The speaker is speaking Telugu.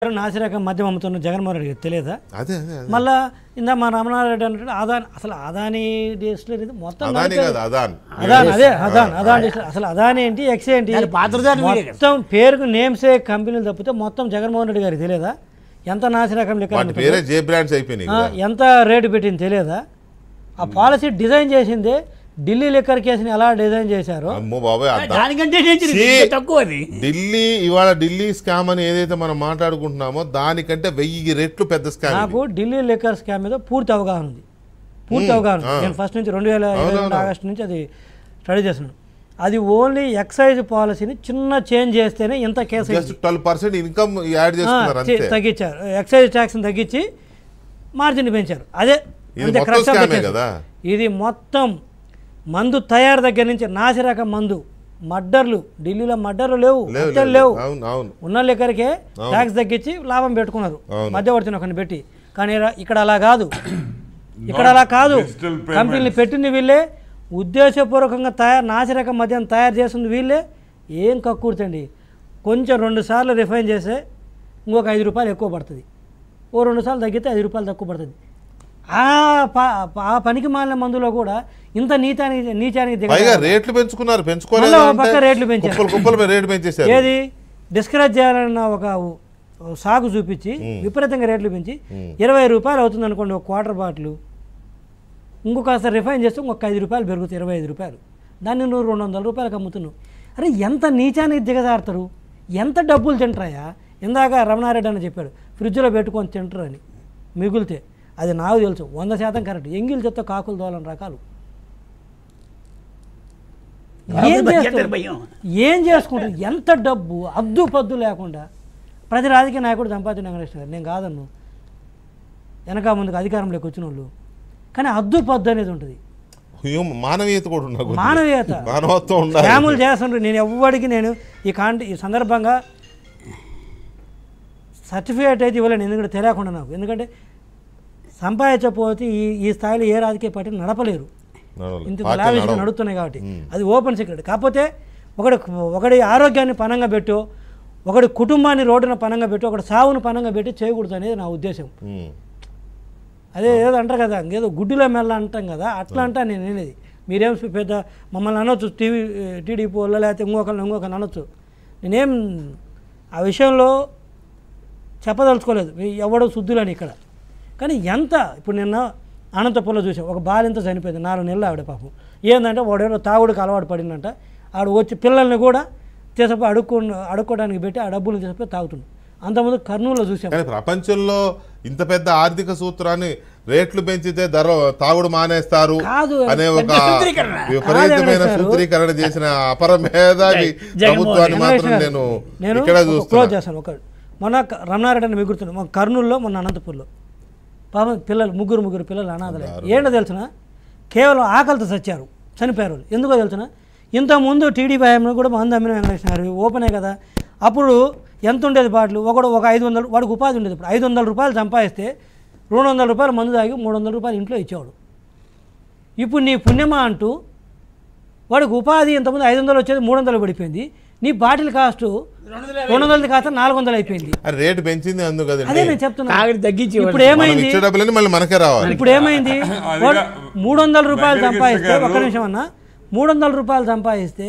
నాసిరకం మద్యం అమ్ముతున్న జగన్మోహన్ రెడ్డి తెలియదా? మళ్ళా ఇందా మా రమణారెడ్డి అన్నట్టు అదాని అసలు అదాని డిస్టిలరీ మొత్తం అసలు అదాని ఏంటి ఎక్స్ ఏంటి మొత్తం పేరుకు నేమ్సే కంపెనీలు తప్పితే మొత్తం జగన్మోహన్ రెడ్డి గారికి తెలియదా? ఎంత నాసిరకం ఎంత రేటు పెట్టింది తెలియదా? ఆ పాలసీ డిజైన్ చేసిందే ఢిల్లీ లిక్కర్ కేసుని ఎలా డిజైన్ చేశారో ఢిల్లీ ఇవాళ ఢిల్లీ స్కామ్ అని ఏదైతే మనం మాట్లాడుకుంటున్నామో దానికంటే 1000 రెట్లు పెద్ద స్కామ్. నాకు ఢిల్లీ లిక్కర్ స్కామ్ మీద పూర్తి అవగాహన ఉంది. నేను ఫస్ట్ నుంచి 2022 ఆగస్టు నుంచి అది స్టడీ చేస్తున్నాను. అది ఓన్లీ ఎక్సైజ్ పాలసీని చిన్న చేంజ్ చేస్తేనే ఇంత కేసు 12% ఇన్కమ్ యాడ్ చేస్తున్నారు, తగ్గించారు. ఎక్సైజ్ ట్యాక్స్ని తగ్గించి మార్జిన్ పెంచారు. అదే ఇది మొత్తం మందు తయారు దగ్గర నుంచి నాసిరకం మందు, మర్డర్లు, ఢిల్లీలో మర్డర్లు లేవు, హత్యలు లేవు, ఉన్న లిక్కర్కే ట్యాక్స్ తగ్గించి లాభం పెట్టుకున్నారు మధ్యవర్తిని ఒకరిని పెట్టి. కానీ ఇక్కడ అలా కాదు, కంపెనీలు పెట్టింది వీళ్ళే, ఉద్దేశపూర్వకంగా నాసిరకం మద్యం తయారు చేస్తుంది వీళ్ళే. ఏం కక్కుర్తండి, కొంచెం 2 సార్లు రిఫైన్ చేస్తే ఇంకొక 5 రూపాయలు ఎక్కువ పడుతుంది, ఓ 2 సార్లు తగ్గితే 5 రూపాయలు తక్కువ పడుతుంది. ఆ పనికి మాలిన మందులో కూడా ఇంత నీచానికి రేట్లు పెంచుకున్నారు. ఏది డిస్కరేజ్ చేయాలన్న ఒక సాగు చూపించి విపరీతంగా రేట్లు పెంచి 20 రూపాయలు అవుతుంది అనుకోండి ఒక క్వార్టర్ బాటిల్, ఇంకొక రిఫైన్ చేస్తే ఇంకొక 5 రూపాయలు పెరుగుతాయి, 25 రూపాయలు. దాన్ని నువ్వు 200 రూపాయలకు అమ్ముతున్నావు. అరే ఎంత నీచానికి దిగజారుతారు, ఎంత డబ్బులు తింటారయా? ఇందాక రమణారెడ్డి అని చెప్పాడు ఫ్రిడ్జ్లో పెట్టుకొని తింటారు అని, మిగులితే. అది నాకు తెలుసు 100% కరెక్ట్. ఎంగిల్ చెత్త కాకులు దోలని రకాలు. ఏం చేసుకుంటారు? ఎంత డబ్బు అద్దు పద్దు లేకుండా ప్రతి రాజకీయ నాయకుడు సంపాదించిన వెంకటేశ్వర గారు, నేను కాదన్ను, వెనక ముందుకు అధికారంలోకి వచ్చిన వాళ్ళు. కానీ అద్దు పద్దు అనేది ఉంటుంది, మానవీయత కూడా ఉండాలి, మానవీయత శ్యాములు చేస్తుంటారు. నేను ఎవ్వడికి ఈ సందర్భంగా సర్టిఫికేట్ అయితే ఇవ్వలేను, ఎందుకంటే తెలియకుండా నాకు. ఎందుకంటే సంపాదించకపోతే ఈ స్థాయిలో ఏ రాజకీయ పార్టీని నడపలేరు, ఇంత లావిష్గా నడుస్తున్నాయి కాబట్టి. అది ఓపెన్ సీక్రెట్. కాకపోతే ఒకడి ఆరోగ్యాన్ని పనంగా పెట్టో, ఒకడి కుటుంబాన్ని రోడ్డున పనంగా పెట్టో, ఒకటి సావును పనంగా పెట్టి చేయకూడదు అనేది నా ఉద్దేశం. అదే ఏదో అంటారు కదా, ఏదో గుడ్డిలో మెల్ల అంటాం కదా, అట్లా అంటా నేను అనేది. మీరేం పెద్ద మమ్మల్ని అనొచ్చు, టీడీపీ వల్ల లేకపోతే ఇంకొకరిని అనొచ్చు. నేనేం ఆ విషయంలో చెప్పదలుచుకోలేదు, ఎవడో శుద్ధులని ఇక్కడ. కానీ ఎంత ఇప్పుడు నిన్న అనంతపురంలో చూసాం, ఒక బాలింత చనిపోయింది, 4 నెలలు ఆవిడ పాపం. ఏంటంటే వాడేదో తాగుడికి అలవాటు పడిందంట, ఆడ వచ్చి పిల్లల్ని కూడా తీసుకుపోయి అడుక్కోవడానికి పెట్టి ఆ డబ్బులు తీసుకుపోయి తాగుతుంది. అంతకుముందు కర్నూలులో చూసాం. ప్రపంచంలో ఇంత పెద్ద ఆర్థిక సూత్రాన్ని రేట్లు పెంచితే తాగుడు మానేస్తారు అనే ఒక విపరీతమైన సూత్రీకరణ చేసిన అపర మేధావి ప్రభుత్వాన్ని మాత్రం నేను ఇక్కడ క్లోజ్ చేస్తాను. మొన్న రమణారెడ్డి అని మిగులుతున్నాను, మా కర్నూలులో, మొన్న అనంతపూర్లో పాపం పిల్లలు ముగ్గురు పిల్లలు అనాథలే. ఏంటో తెలుసునా, కేవలం ఆకలితో చనిపోయారు. ఎందుకో తెలుసునా, ఇంతకుముందు టీడీపీ హయాంలో కూడా మందు అమ్మిన వెంకటేశ్వర ఓపెనే కదా. అప్పుడు ఎంత ఉండేది బాటిల్, ఒక 500, వాడికి ఉపాధి ఉండేది. ఇప్పుడు 500 రూపాయలు సంపాదిస్తే 200 రూపాయలు మందు తాగి 300 రూపాయలు ఇంట్లో ఇచ్చేవాడు. ఇప్పుడు నీ పుణ్యమా అంటూ వాడికి ఉపాధి ఇంతకుముందు 500 వచ్చేది 300 పడిపోయింది. నీ బాటిల్ కాస్ట్ 200 కాస్త 400 అయిపోయింది. రేటు పెంచింది అందుకు. అదే నేను చెప్తున్నా. ఇప్పుడు ఏమైంది 300 రూపాయలు సంపాదిస్తే, ఒక్క నిమిషం అన్న, 300 రూపాయలు సంపాదిస్తే